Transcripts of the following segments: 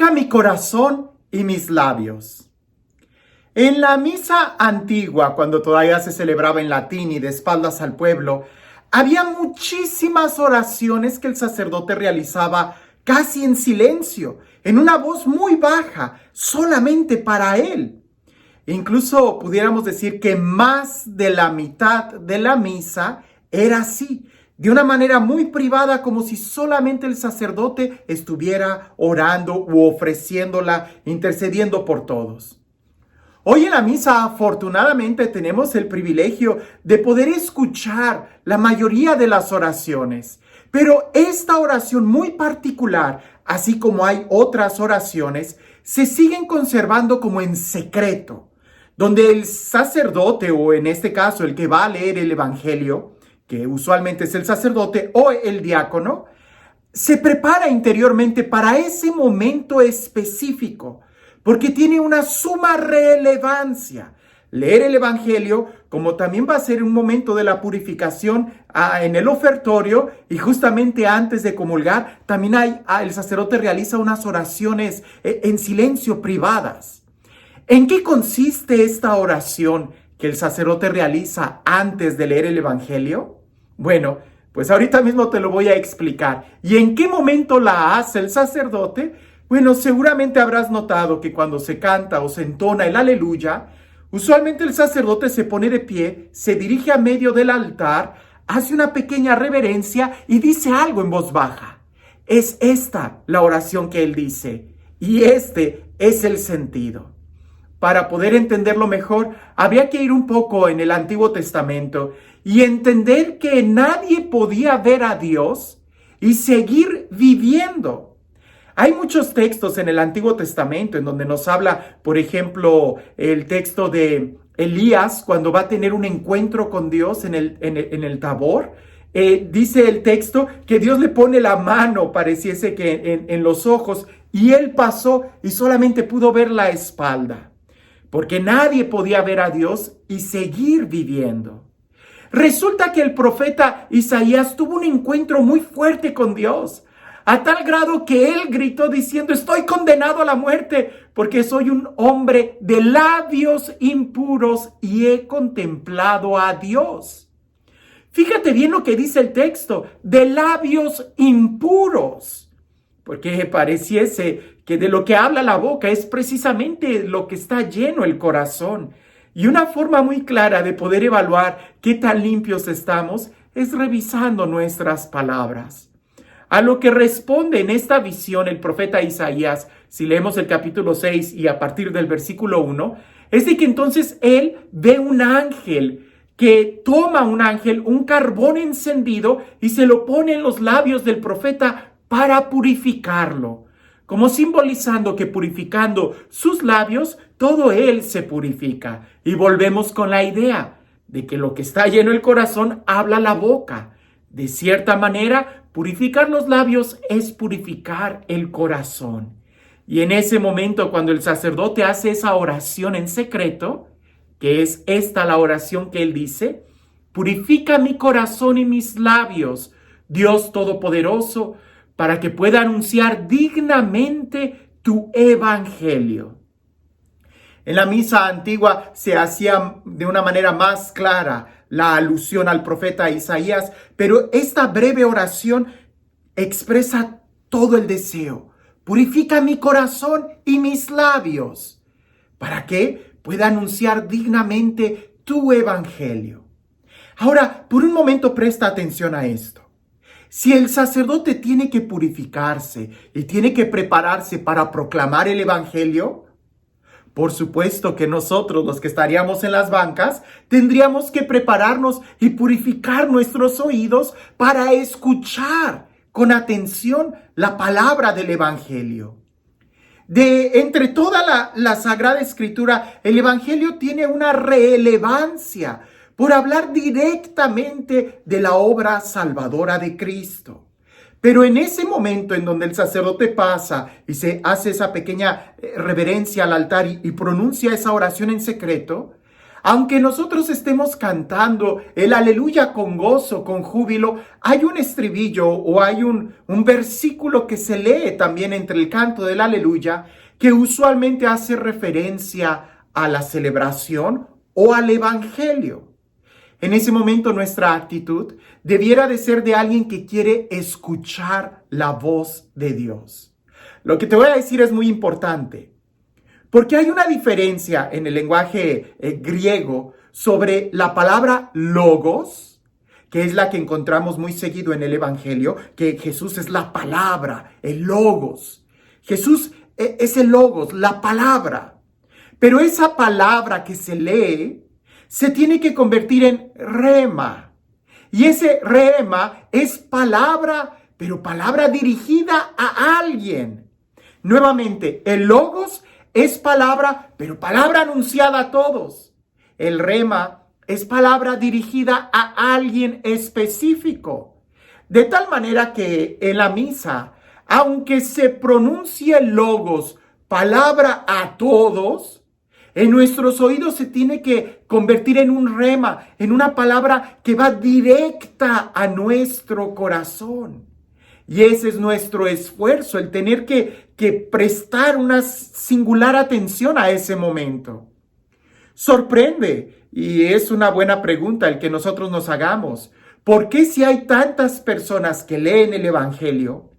Purifica mi corazón y mis labios. En la misa antigua, cuando todavía se celebraba en latín y de espaldas al pueblo, había muchísimas oraciones que el sacerdote realizaba casi en silencio, en una voz muy baja, solamente para él. Incluso pudiéramos decir que más de la mitad de la misa era así, de una manera muy privada, como si solamente el sacerdote estuviera orando u ofreciéndola, intercediendo por todos. Hoy en la misa, afortunadamente, tenemos el privilegio de poder escuchar la mayoría de las oraciones. Pero esta oración muy particular, así como hay otras oraciones, se siguen conservando como en secreto, donde el sacerdote, o en este caso el que va a leer el evangelio, que usualmente es el sacerdote o el diácono, se prepara interiormente para ese momento específico, porque tiene una suma relevancia. Leer el evangelio, como también va a ser un momento de la purificación en el ofertorio, y justamente antes de comulgar, también el sacerdote realiza unas oraciones en silencio privadas. ¿En qué consiste esta oración que el sacerdote realiza antes de leer el evangelio? Bueno, pues ahorita mismo te lo voy a explicar. ¿Y en qué momento la hace el sacerdote? Bueno, seguramente habrás notado que cuando se canta o se entona el aleluya, usualmente el sacerdote se pone de pie, se dirige a medio del altar, hace una pequeña reverencia y dice algo en voz baja. Es esta la oración que él dice, y este es el sentido. Para poder entenderlo mejor, habría que ir un poco en el Antiguo Testamento y entender que nadie podía ver a Dios y seguir viviendo. Hay muchos textos en el Antiguo Testamento en donde nos habla, por ejemplo, el texto de Elías cuando va a tener un encuentro con Dios en el Tabor. Dice el texto que Dios le pone la mano, pareciese que en los ojos, y él pasó y solamente pudo ver la espalda, porque nadie podía ver a Dios y seguir viviendo. Resulta que el profeta Isaías tuvo un encuentro muy fuerte con Dios, a tal grado que él gritó diciendo: estoy condenado a la muerte porque soy un hombre de labios impuros y he contemplado a Dios. Fíjate bien lo que dice el texto, de labios impuros, porque pareciese que de lo que habla la boca es precisamente lo que está lleno el corazón. Y una forma muy clara de poder evaluar qué tan limpios estamos es revisando nuestras palabras. A lo que responde en esta visión el profeta Isaías, si leemos el capítulo 6 y a partir del versículo 1, es de que entonces él ve un ángel que toma un carbón encendido y se lo pone en los labios del profeta para purificarlo, como simbolizando que purificando sus labios, todo él se purifica. Y volvemos con la idea de que lo que está lleno el corazón habla la boca. De cierta manera, purificar los labios es purificar el corazón. Y en ese momento, cuando el sacerdote hace esa oración en secreto, que es esta la oración que él dice: purifica mi corazón y mis labios, Dios Todopoderoso, para que pueda anunciar dignamente tu evangelio. En la misa antigua se hacía de una manera más clara la alusión al profeta Isaías, pero esta breve oración expresa todo el deseo. Purifica mi corazón y mis labios, para que pueda anunciar dignamente tu evangelio. Ahora, por un momento presta atención a esto. Si el sacerdote tiene que purificarse y tiene que prepararse para proclamar el evangelio, por supuesto que nosotros, los que estaríamos en las bancas, tendríamos que prepararnos y purificar nuestros oídos para escuchar con atención la palabra del evangelio. Entre toda la Sagrada Escritura, el evangelio tiene una relevancia por hablar directamente de la obra salvadora de Cristo. Pero en ese momento en donde el sacerdote pasa y se hace esa pequeña reverencia al altar y pronuncia esa oración en secreto, Aunque nosotros estemos cantando el aleluya con gozo, con júbilo, hay un estribillo o hay un versículo que se lee también entre el canto del aleluya que usualmente hace referencia a la celebración o al evangelio. En ese momento nuestra actitud debiera de ser de alguien que quiere escuchar la voz de Dios. Lo que te voy a decir es muy importante, porque hay una diferencia en el lenguaje griego sobre la palabra logos, que es la que encontramos muy seguido en el evangelio, que Jesús es la palabra, el logos. Jesús es el logos, la palabra. Pero esa palabra que se lee se tiene que convertir en rema. Y ese rema es palabra, pero palabra dirigida a alguien. Nuevamente, el logos es palabra, pero palabra anunciada a todos. El rema es palabra dirigida a alguien específico. De tal manera que en la misa, aunque se pronuncie el logos, palabra a todos, en nuestros oídos se tiene que convertir en un rema, en una palabra que va directa a nuestro corazón. Y ese es nuestro esfuerzo, el tener que prestar una singular atención a ese momento. Sorprende, y es una buena pregunta el que nosotros nos hagamos. ¿Por qué si hay tantas personas que leen el evangelio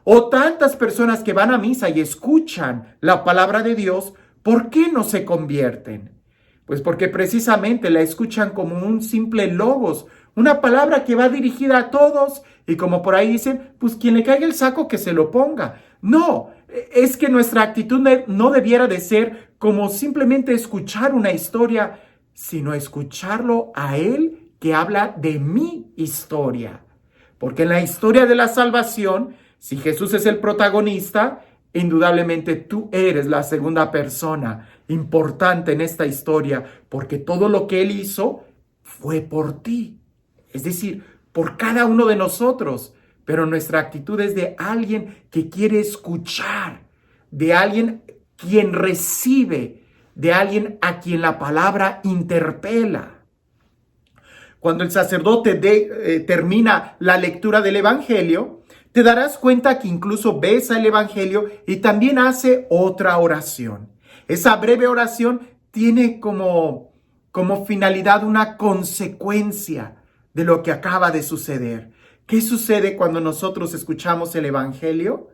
o tantas personas que van a misa y escuchan la palabra de Dios, ¿por qué no se convierten? Pues porque precisamente la escuchan como un simple logos, una palabra que va dirigida a todos y como por ahí dicen, pues quien le caiga el saco que se lo ponga. No, es que nuestra actitud no debiera de ser como simplemente escuchar una historia, sino escucharlo a Él que habla de mi historia. Porque en la historia de la salvación, si Jesús es el protagonista, indudablemente tú eres la segunda persona importante en esta historia, porque todo lo que Él hizo fue por ti. Es decir, por cada uno de nosotros. Pero nuestra actitud es de alguien que quiere escuchar, de alguien quien recibe, de alguien a quien la palabra interpela. Cuando el sacerdote termina la lectura del evangelio, te darás cuenta que incluso besa el evangelio y también hace otra oración. Esa breve oración tiene como finalidad una consecuencia de lo que acaba de suceder. ¿Qué sucede cuando nosotros escuchamos el evangelio?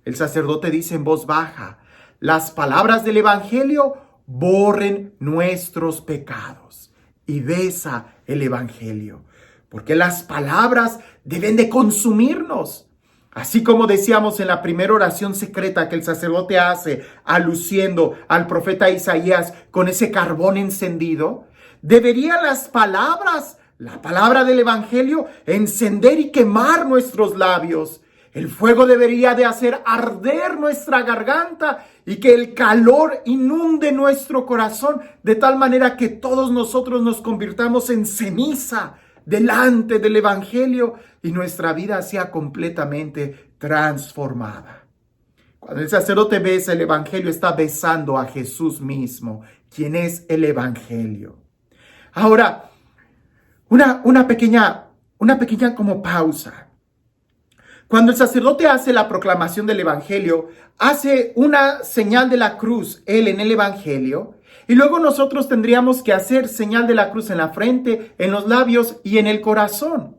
El sacerdote dice en voz baja, las palabras del evangelio borren nuestros pecados. Y besa el evangelio, porque las palabras deben de consumirnos. Así como decíamos en la primera oración secreta que el sacerdote hace, aluciendo al profeta Isaías con ese carbón encendido, deberían las palabras, la palabra del evangelio, encender y quemar nuestros labios. El fuego debería de hacer arder nuestra garganta y que el calor inunde nuestro corazón de tal manera que todos nosotros nos convirtamos en ceniza delante del evangelio y nuestra vida sea completamente transformada. Cuando el sacerdote besa el evangelio, está besando a Jesús mismo, quien es el evangelio. Ahora, una pequeña como pausa. Cuando el sacerdote hace la proclamación del evangelio, hace una señal de la cruz, él en el evangelio, y luego nosotros tendríamos que hacer señal de la cruz en la frente, en los labios y en el corazón.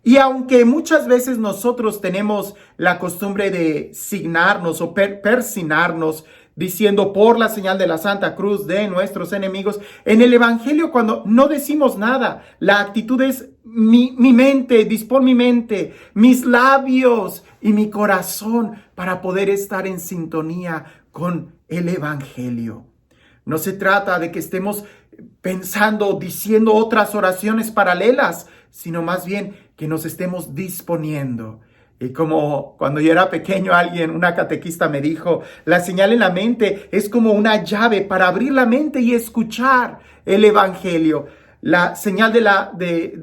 Y aunque muchas veces nosotros tenemos la costumbre de signarnos o persignarnos diciendo por la señal de la Santa Cruz de nuestros enemigos, en el evangelio cuando no decimos nada, la actitud es mi mente, dispón mi mente, mis labios y mi corazón para poder estar en sintonía con el evangelio. No se trata de que estemos pensando, diciendo otras oraciones paralelas, sino más bien que nos estemos disponiendo. Y como cuando yo era pequeño una catequista me dijo, la señal en la mente es como una llave para abrir la mente y escuchar el evangelio. La señal de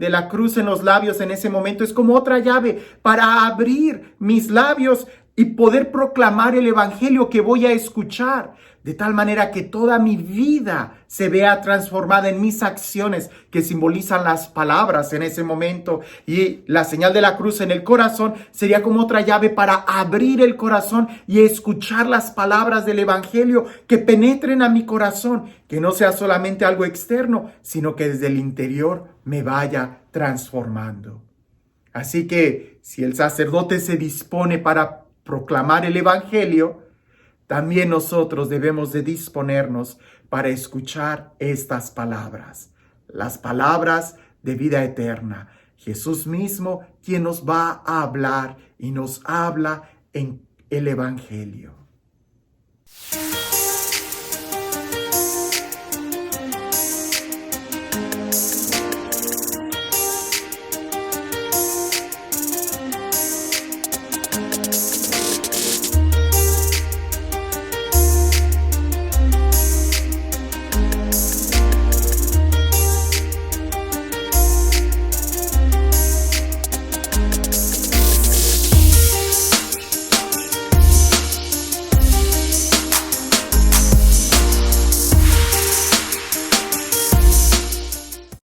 la cruz en los labios en ese momento es como otra llave para abrir mis labios y poder proclamar el evangelio que voy a escuchar, de tal manera que toda mi vida se vea transformada en mis acciones que simbolizan las palabras en ese momento. Y la señal de la cruz en el corazón sería como otra llave para abrir el corazón y escuchar las palabras del evangelio que penetren a mi corazón, que no sea solamente algo externo, sino que desde el interior me vaya transformando. Así que si el sacerdote se dispone para proclamar el evangelio, también nosotros debemos de disponernos para escuchar estas palabras, las palabras de vida eterna. Jesús mismo quien nos va a hablar y nos habla en el evangelio.